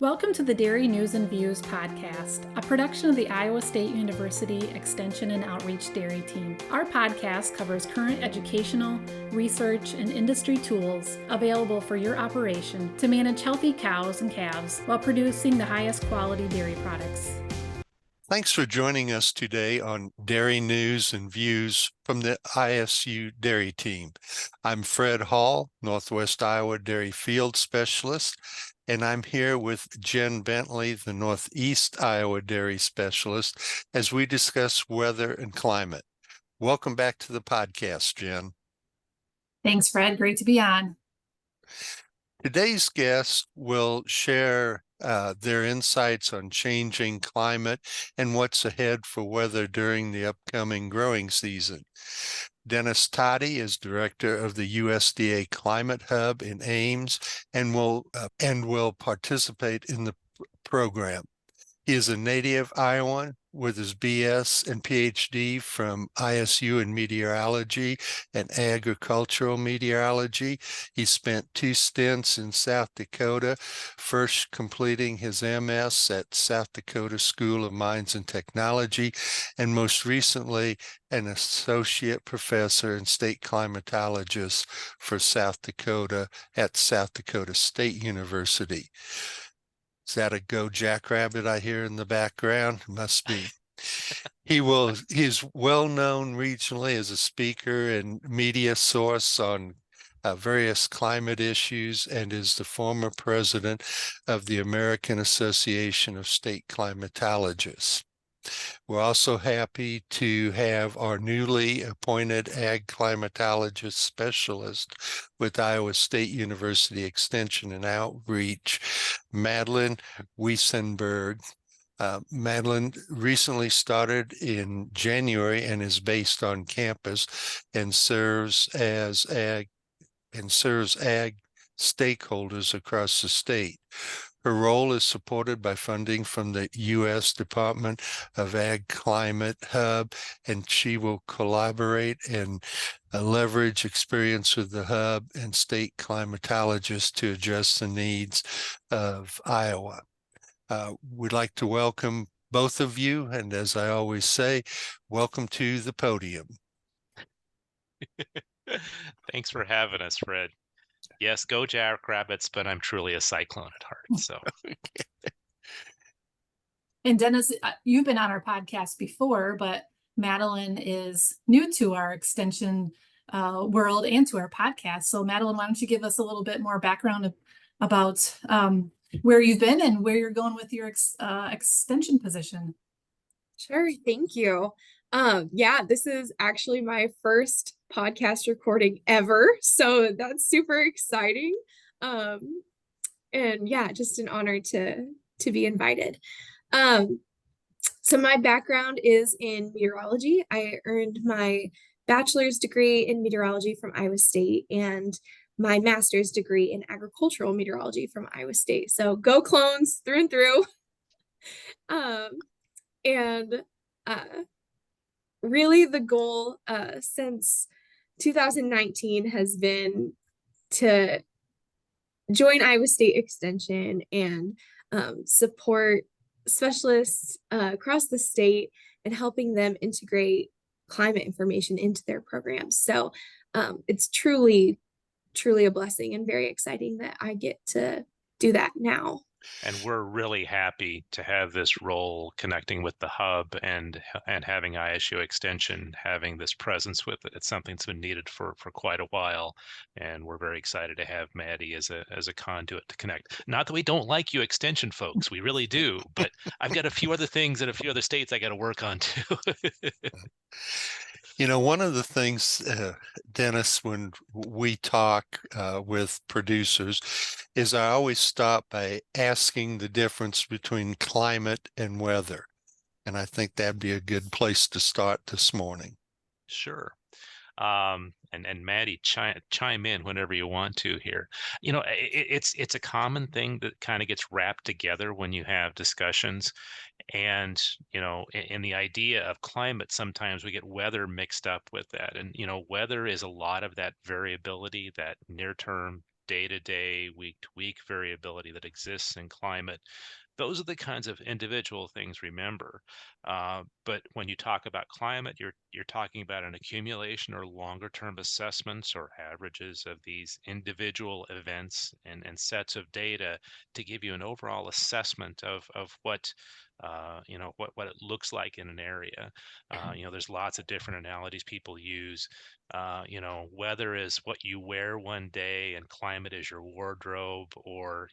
Welcome to the Dairy News and Views podcast, a production of the Iowa State University Extension and Outreach Dairy Team. Our podcast covers current educational, research, and industry tools available for your operation to manage healthy cows and calves while producing the highest quality dairy products. Thanks for joining us today on Dairy News and Views from the ISU Dairy Team. I'm Fred Hall, Northwest Iowa Dairy Field Specialist, and I'm here with Jen Bentley, the Northeast Iowa Dairy Specialist, as we discuss weather and climate. Welcome back to the podcast, Jen. Thanks, Fred. Great to be on. Today's guests will share their insights on changing climate and what's ahead for weather during the upcoming growing season. Dennis Todey is director of the USDA Climate Hub in Ames and will participate in the program. He is a native Iowan with his BS and PhD from ISU in meteorology and agricultural meteorology. He spent 2 stints in South Dakota, first completing his MS at South Dakota School of Mines and Technology, and most recently an associate professor and state climatologist for South Dakota at South Dakota State University. Is that a Go Jackrabbit I hear in the background? Must be. He's well known regionally as a speaker and media source on various climate issues and is the former president of the American Association of State Climatologists. We're also happy to have our newly appointed ag climatologist specialist with Iowa State University Extension and Outreach, Madelyn Weesenburg. Madelyn recently started in January and is based on campus and serves ag stakeholders across the state. Her role is supported by funding from the U.S. Department of Ag Climate Hub, and she will collaborate and leverage experience with the hub and state climatologists to address the needs of Iowa. We'd like to welcome both of you, and as I always say, welcome to the podium. Thanks for having us, Fred. Yes, go Jackrabbits, but I'm truly a Cyclone at heart. So, And Dennis, you've been on our podcast before, but Madelyn is new to our extension world and to our podcast. So Madelyn, why don't you give us a little bit more background about where you've been and where you're going with your extension position? Sure, thank you. This is actually my first podcast recording ever, so that's super exciting. Just an honor to be invited. So my background is in meteorology. I earned my bachelor's degree in meteorology from Iowa State and my master's degree in agricultural meteorology from Iowa State. So go clones through and through. Really the goal since 2019 has been to join Iowa State Extension and support specialists across the state and helping them integrate climate information into their programs. So it's truly a blessing and very exciting that I get to do that now. and we're really happy to have this role connecting with the hub and having ISU Extension having this presence with it. It's something that's been needed for quite a while, and we're very excited to have Maddie as a conduit to connect. Not that we don't like you Extension folks, we really do, but I've got a few other things in a few other states I got to work on too. You know, one of the things, Dennis, when we talk with producers, is I always stop by asking the difference between climate and weather. And I think that'd be a good place to start this morning. Sure. And Maddie, chime in whenever you want to here. You know, it's a common thing that kind of gets wrapped together when you have discussions. And, you know, in the idea of climate, sometimes we get weather mixed up with that. And, you know, weather is a lot of that variability, that near term day-to-day, week-to-week variability that exists in climate. Those are the kinds of individual things, remember. But when you talk about climate, you're talking about an accumulation or longer term assessments or averages of these individual events and sets of data to give you an overall assessment of what what it looks like in an area. There's lots of different analogies people use. Weather is what you wear one day and climate is your wardrobe, or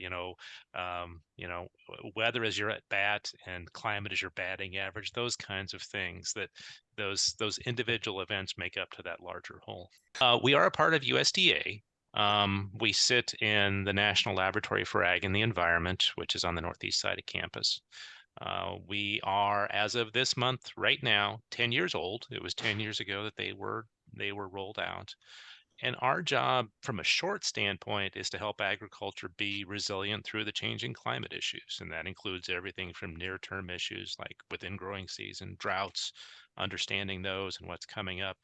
weather is your at bat and climate is your batting average. Those kinds of things, that those individual events make up to that larger whole. We are a part of USDA. We sit in the National Laboratory for Ag and the Environment, which is on the northeast side of campus. We are, as of this month, right now, 10 years old. It was 10 years ago that they were rolled out. And our job from a short standpoint is to help agriculture be resilient through the changing climate issues. And that includes everything from near-term issues like within growing season, droughts, understanding those and what's coming up,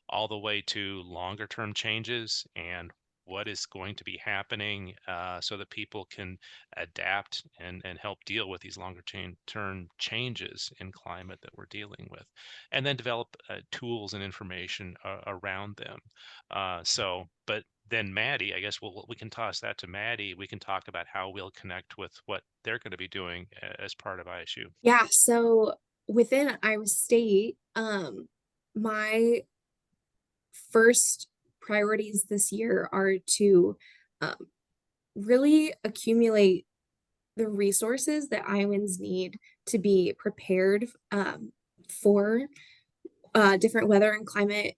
all the way to longer-term changes and what is going to be happening so that people can adapt and help deal with these longer term changes in climate that we're dealing with, and then develop tools and information around them. But then Maddie, I guess we can toss that to Maddie. We can talk about how we'll connect with what they're going to be doing as part of ISU. Yeah, so within Iowa State, my first priorities this year are to really accumulate the resources that Iowans need to be prepared for different weather and climate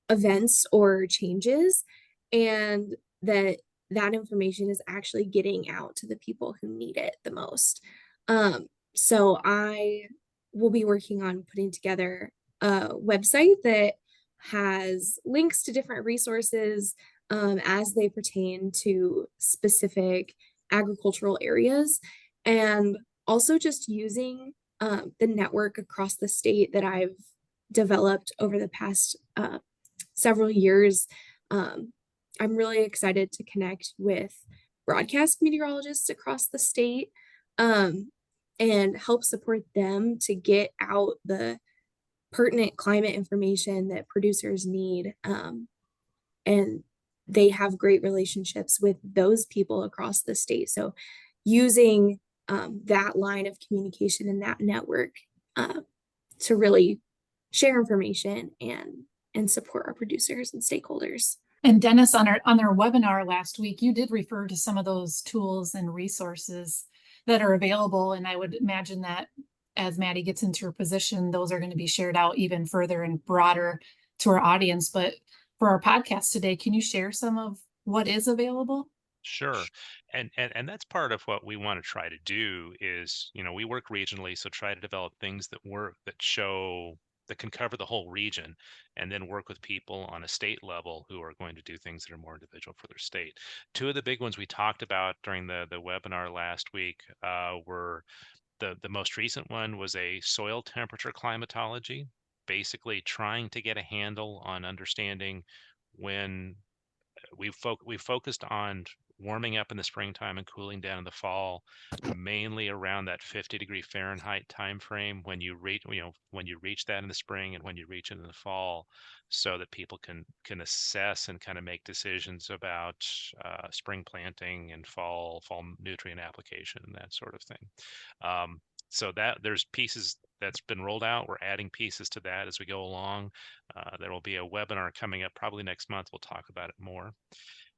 events or changes, and that information is actually getting out to the people who need it the most. So I will be working on putting together a website that has links to different resources as they pertain to specific agricultural areas, and also just using the network across the state that I've developed over the past several years. I'm really excited to connect with broadcast meteorologists across the state and help support them to get out the pertinent climate information that producers need. And they have great relationships with those people across the state. So using that line of communication and that network to really share information and support our producers and stakeholders. And Dennis, on our webinar last week, you did refer to some of those tools and resources that are available. And I would imagine that as Maddie gets into her position, those are going to be shared out even further and broader to our audience. But for our podcast today, can you share some of what is available? Sure. And that's part of what we want to try to do is, we work regionally, so try to develop things that can cover the whole region, and then work with people on a state level who are going to do things that are more individual for their state. Two of the big ones we talked about during the webinar last week were the most recent one was a soil temperature climatology, basically trying to get a handle on understanding when we focused on warming up in the springtime and cooling down in the fall, mainly around that 50-degree Fahrenheit time frame when you reach that in the spring and when you reach it in the fall, so that people can assess and kind of make decisions about spring planting and fall nutrient application and that sort of thing. So that there's pieces that's been rolled out. We're adding pieces to that as we go along. There will be a webinar coming up probably next month. We'll talk about it more.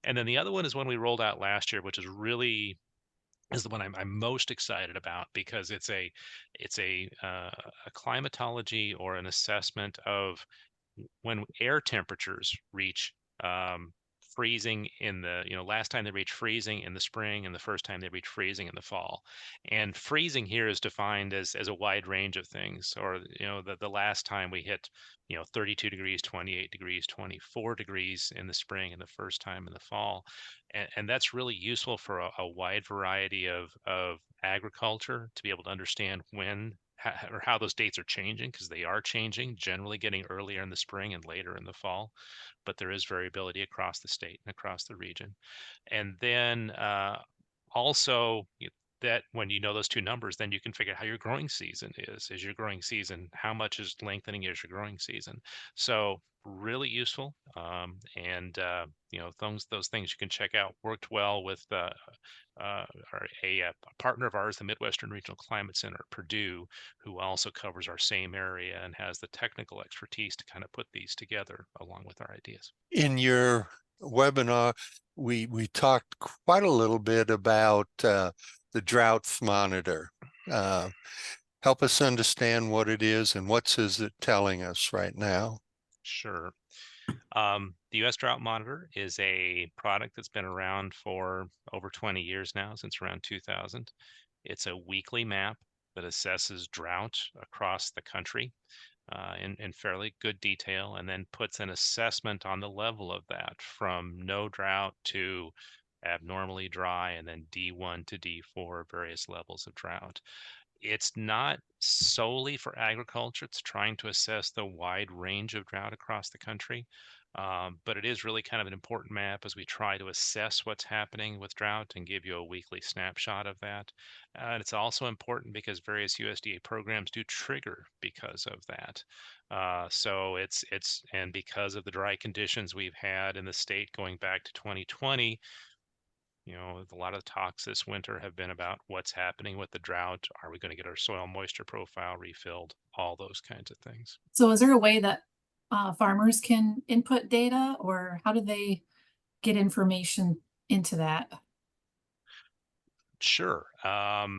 And then the other one is one we rolled out last year, which is the one I'm most excited about, because it's a climatology or an assessment of when air temperatures reach freezing in the last time they reach freezing in the spring and the first time they reach freezing in the fall. And freezing here is defined as a wide range of things, or the last time we hit 32 degrees, 28 degrees, 24 degrees in the spring and the first time in the fall. And that's really useful for a wide variety of agriculture, to be able to understand when or how those dates are changing, because they are changing, generally getting earlier in the spring and later in the fall, but there is variability across the state and across the region. And then also that when you know those two numbers, then you can figure out how your growing season is. Is your growing season, how much is lengthening is your growing season? So really useful. And those things you can check out. Worked well with a partner of ours, the Midwestern Regional Climate Center at Purdue, who also covers our same area and has the technical expertise to kind of put these together along with our ideas. In your webinar, we talked quite a little bit about the drought monitor. Help us understand what it is and what's is it telling us right now? Sure. The U.S. Drought Monitor is a product that's been around for over 20 years now, since around 2000. It's a weekly map that assesses drought across the country in fairly good detail, and then puts an assessment on the level of that from no drought to abnormally dry, and then D1 to D4, various levels of drought. It's not solely for agriculture. It's trying to assess the wide range of drought across the country. But it is really kind of an important map as we try to assess what's happening with drought and give you a weekly snapshot of that. And it's also important because various USDA programs do trigger because of that. And because of the dry conditions we've had in the state going back to 2020, a lot of the talks this winter have been about what's happening with the drought. Are we going to get our soil moisture profile refilled? All those kinds of things. So is there a way that farmers can input data, or how do they get information into that? Sure. Maddie,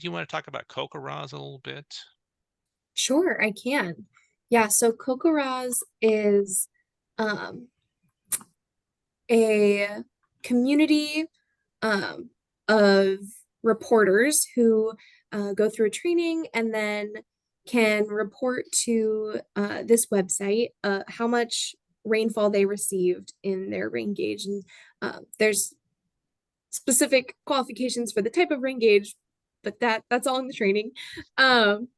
do you want to talk about CocoRa's a little bit? Sure, I can. Yeah, so CocoRa's is a community of reporters who go through a training and then can report to this website how much rainfall they received in their rain gauge. And there's specific qualifications for the type of rain gauge, but that's all in the training. And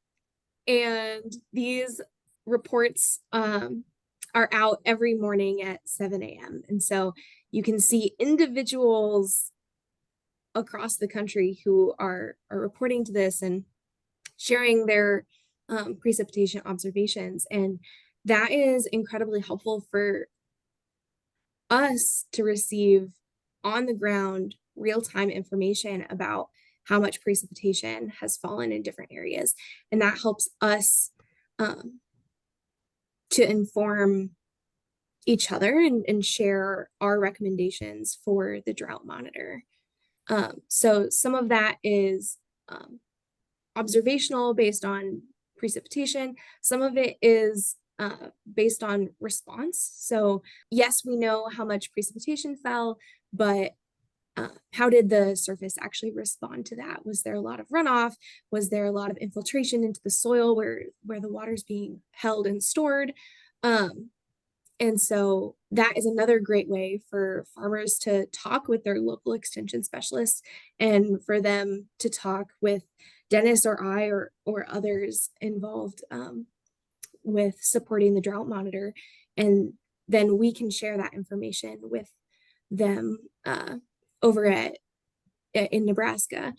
these reports are out every morning at 7 a.m. And so you can see individuals across the country who are reporting to this and sharing their precipitation observations. And that is incredibly helpful for us to receive on the ground real-time information about how much precipitation has fallen in different areas. And that helps us to inform each other and share our recommendations for the drought monitor. So some of that is observational based on precipitation. Some of it is based on response. So yes, we know how much precipitation fell, but how did the surface actually respond to that? Was there a lot of runoff? Was there a lot of infiltration into the soil where the water's being held and stored? And so that is another great way for farmers to talk with their local extension specialists, and for them to talk with Dennis or I or others involved with supporting the drought monitor. And then we can share that information with them over in Nebraska.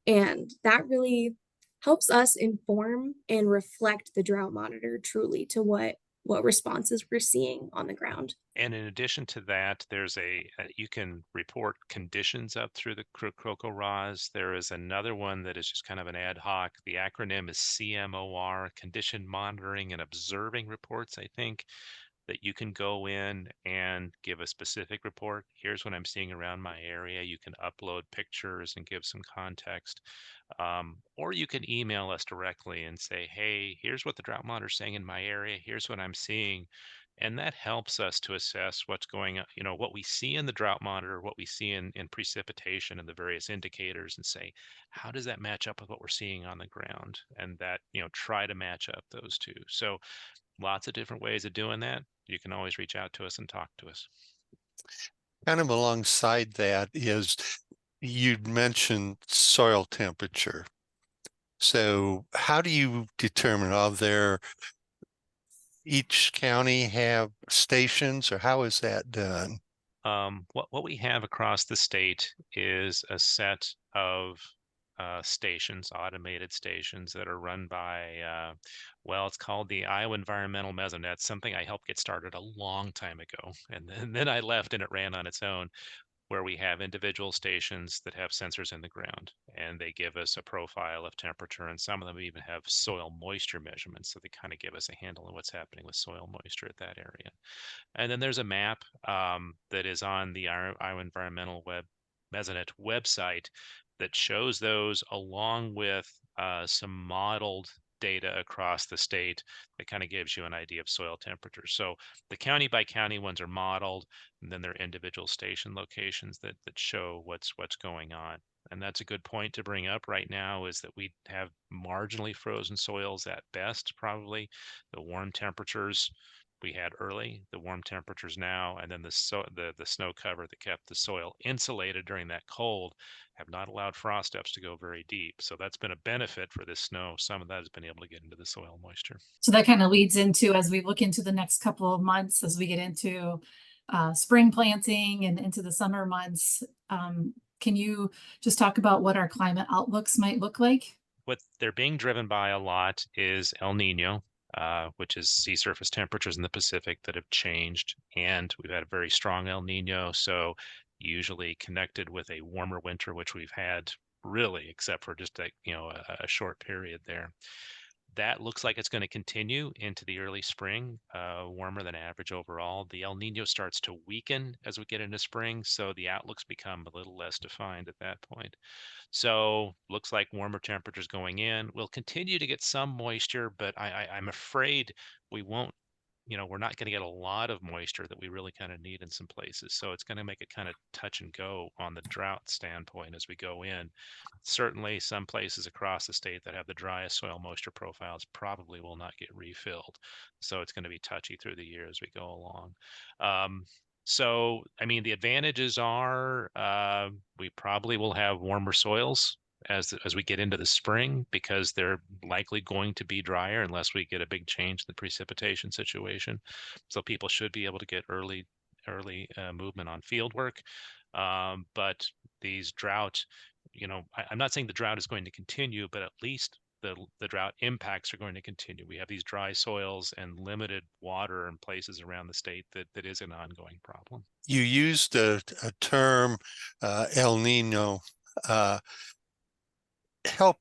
And that really helps us inform and reflect the drought monitor truly to what responses we're seeing on the ground. And in addition to that, there's you can report conditions up through the CocoRa's. There is another one that is just kind of an ad hoc. The acronym is CMOR, Condition Monitoring and Observing Reports, I think, that you can go in and give a specific report. Here's what I'm seeing around my area. You can upload pictures and give some context. Or you can email us directly and say, hey, here's what the drought monitor is saying in my area. Here's what I'm seeing. And that helps us to assess what's going on, what we see in the drought monitor, what we see in precipitation and the various indicators, and say, how does that match up with what we're seeing on the ground? And that, try to match up those two. So lots of different ways of doing that. You can always reach out to us and talk to us. Kind of alongside that is, you'd mentioned soil temperature. So how do you determine, are there, each county have stations, or how is that done? What we have across the state is a set of stations, automated stations that are run by, well, it's called the Iowa Environmental Mesonet, something I helped get started a long time ago. And then I left and it ran on its own, where we have individual stations that have sensors in the ground and they give us a profile of temperature, and some of them even have soil moisture measurements, so they kind of give us a handle on what's happening with soil moisture at that area. And then there's a map that is on the Iowa Environmental Mesonet website that shows those, along with some modeled data across the state that kind of gives you an idea of soil temperature. So the county by county ones are modeled, and then there are individual station locations that show what's going on. And that's a good point to bring up right now, is that we have marginally frozen soils at best, probably. The warm temperatures we had early, the warm temperatures now, and then the snow cover that kept the soil insulated during that cold have not allowed frost depths to go very deep. So that's been a benefit for this snow. Some of that has been able to get into the soil moisture. So that kind of leads into, as we look into the next couple of months, as we get into spring planting and into the summer months, can you just talk about what our climate outlooks might look like? What they're being driven by a lot is El Nino, which is sea surface temperatures in the Pacific that have changed. And we've had a very strong El Nino, so usually connected with a warmer winter, which we've had really, except for just a short period there. That looks like it's going to continue into the early spring, warmer than average overall. The El Nino starts to weaken as we get into spring, so the outlooks become a little less defined at that point. So looks like warmer temperatures going in. We'll continue to get some moisture, but I'm afraid we won't, we're not going to get a lot of moisture that we really kind of need in some places. So it's going to make it kind of touch and go on the drought standpoint as we go in. Certainly some places across the state that have the driest soil moisture profiles probably will not get refilled. So it's going to be touchy through the year as we go along. So, I mean, the advantages are we probably will have warmer soils as we get into the spring, because they're likely going to be drier unless we get a big change in the precipitation situation. So people should be able to get early movement on field work. But these drought, I'm not saying the drought is going to continue, but at least the drought impacts are going to continue. We have these dry soils and limited water in places around the state that is an ongoing problem. You used a term, El Nino. Help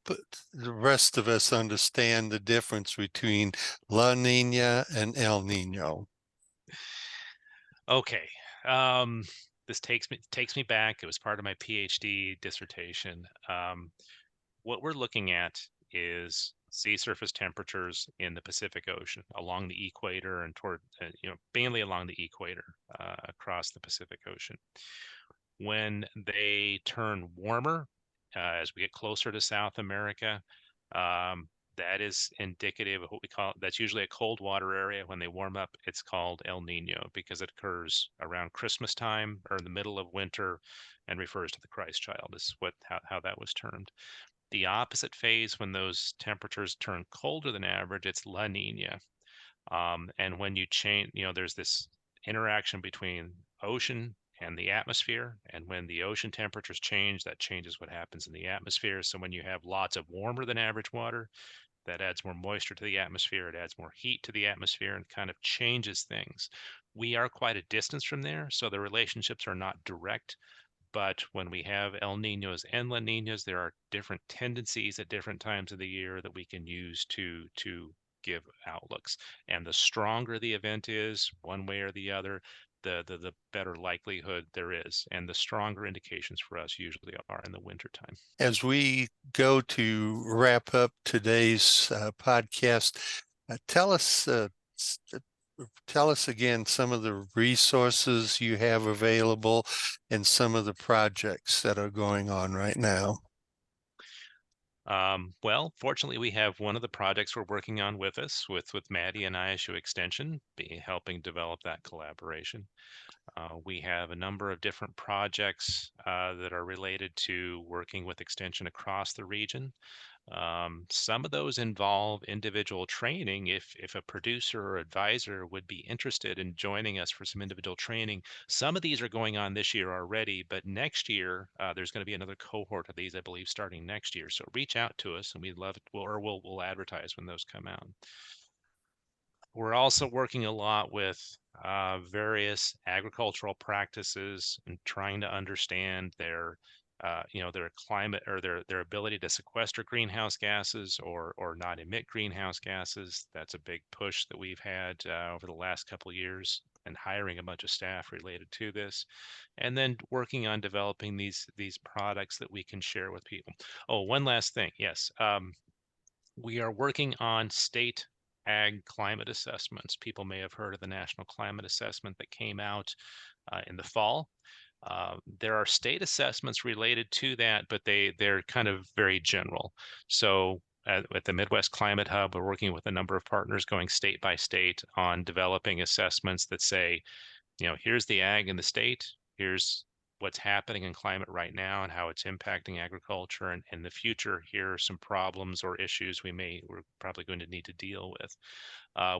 the rest of us understand the difference between La Nina and El Nino. Okay. This takes me back. It was part of my PhD dissertation. What we're looking at is sea surface temperatures in the Pacific Ocean along the equator and toward, mainly along the equator across the Pacific Ocean. When they turn warmer, as we get closer to South America, that is indicative of what we call, that's usually a cold water area. When they warm up, it's called El Nino, because it occurs around Christmas time or in the middle of winter and refers to the Christ child, is how that was termed. The opposite phase, when those temperatures turn colder than average, it's La Nina. And when you change, there's this interaction between ocean and the atmosphere. And when the ocean temperatures change, that changes what happens in the atmosphere. So when you have lots of warmer than average water, that adds more moisture to the atmosphere, it adds more heat to the atmosphere, and kind of changes things. We are quite a distance from there, so the relationships are not direct. But when we have El Ninos and La Ninas, there are different tendencies at different times of the year that we can use to give outlooks. And the stronger the event is, one way or the other, the better likelihood there is. And the stronger indications for us usually are in the wintertime. As we go to wrap up today's podcast, tell us again some of the resources you have available and some of the projects that are going on right now. Well, fortunately, we have one of the projects we're working on with us, with Maddie and ISU Extension, helping develop that collaboration. We have a number of different projects that are related to working with Extension across the region. Some of those involve individual training. If a producer or advisor would be interested in joining us for some individual training, some of these are going on this year already, but next year there's going to be another cohort of these, I believe, starting next year. So reach out to us, and we'd love it. We'll advertise when those come out. We're also working a lot with various agricultural practices and trying to understand their their climate or their ability to sequester greenhouse gases or not emit greenhouse gases. That's a big push that we've had over the last couple of years, and hiring a bunch of staff related to this, and then working on developing these products that we can share with people. Oh, one last thing. Yes. We are working on state ag climate assessments. People may have heard of the National Climate Assessment that came out in the fall. There are state assessments related to that, but they're kind of very general. So at the Midwest Climate Hub, we're working with a number of partners going state by state on developing assessments that say, here's the ag in the state, here's what's happening in climate right now and how it's impacting agriculture, and in the future, here are some problems or issues we're probably going to need to deal with.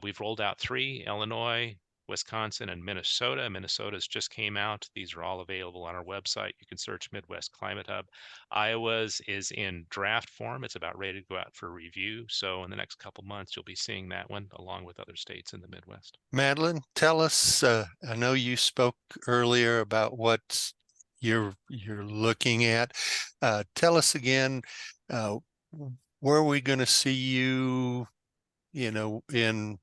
We've rolled out 3: Illinois, Wisconsin, and Minnesota. Minnesota's just came out. These are all available on our website. You can search Midwest Climate Hub. Iowa's is in draft form. It's about ready to go out for review. So in the next couple months, you'll be seeing that one along with other states in the Midwest. Madelyn, tell us, I know you spoke earlier about what you're looking at. Tell us again, where are we going to see you, in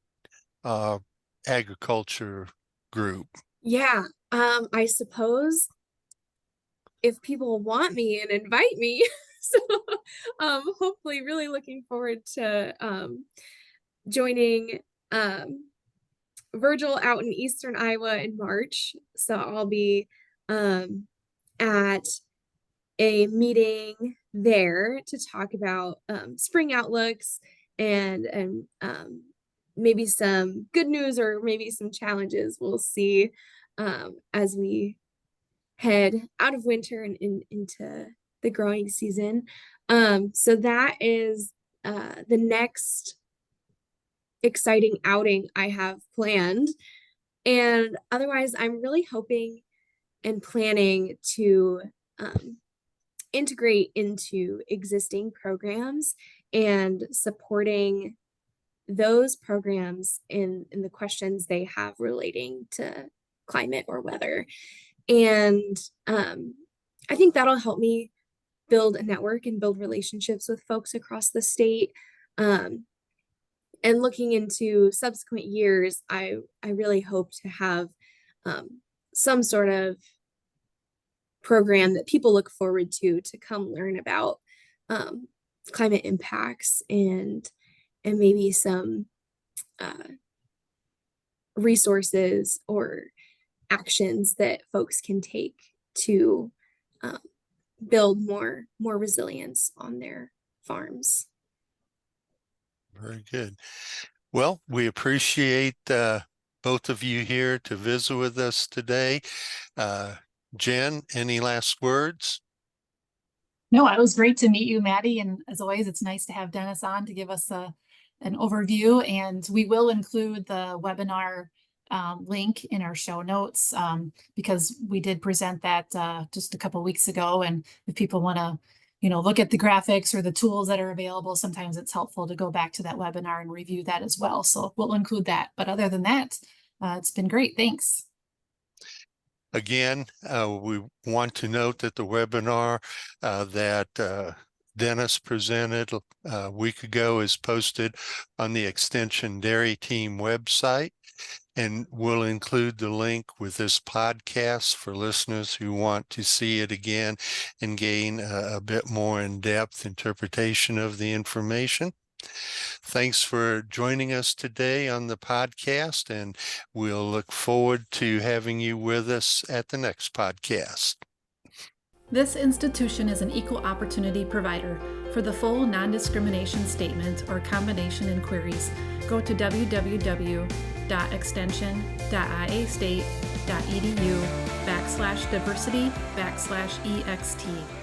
agriculture group? Yeah, I suppose if people want me and invite me. So hopefully really looking forward to joining Virgil out in Eastern Iowa in March. So I'll be at a meeting there to talk about spring outlooks and maybe some good news or maybe some challenges we'll see as we head out of winter and into the growing season. So that is the next exciting outing I have planned. And otherwise, I'm really hoping and planning to integrate into existing programs and supporting those programs in the questions they have relating to climate or weather. And I think that'll help me build a network and build relationships with folks across the state. And looking into subsequent years, I really hope to have some sort of program that people look forward to come learn about climate impacts and maybe some resources or actions that folks can take to build more resilience on their farms. Very good. Well, we appreciate both of you here to visit with us today. Jen, any last words? No, it was great to meet you, Maddie. And as always, it's nice to have Dennis on to give us an overview. And we will include the webinar link in our show notes because we did present that just a couple of weeks ago. And if people want to, look at the graphics or the tools that are available, sometimes it's helpful to go back to that webinar and review that as well. So we'll include that. But other than that, it's been great. Thanks. Again, we want to note that the webinar that Dennis presented a week ago is posted on the Extension Dairy Team website, and we'll include the link with this podcast for listeners who want to see it again and gain a bit more in-depth interpretation of the information. Thanks for joining us today on the podcast, and we'll look forward to having you with us at the next podcast. This institution is an equal opportunity provider. For the full non-discrimination statement or combination inquiries, go to www.extension.iastate.edu. isu.edu/diversity/ext.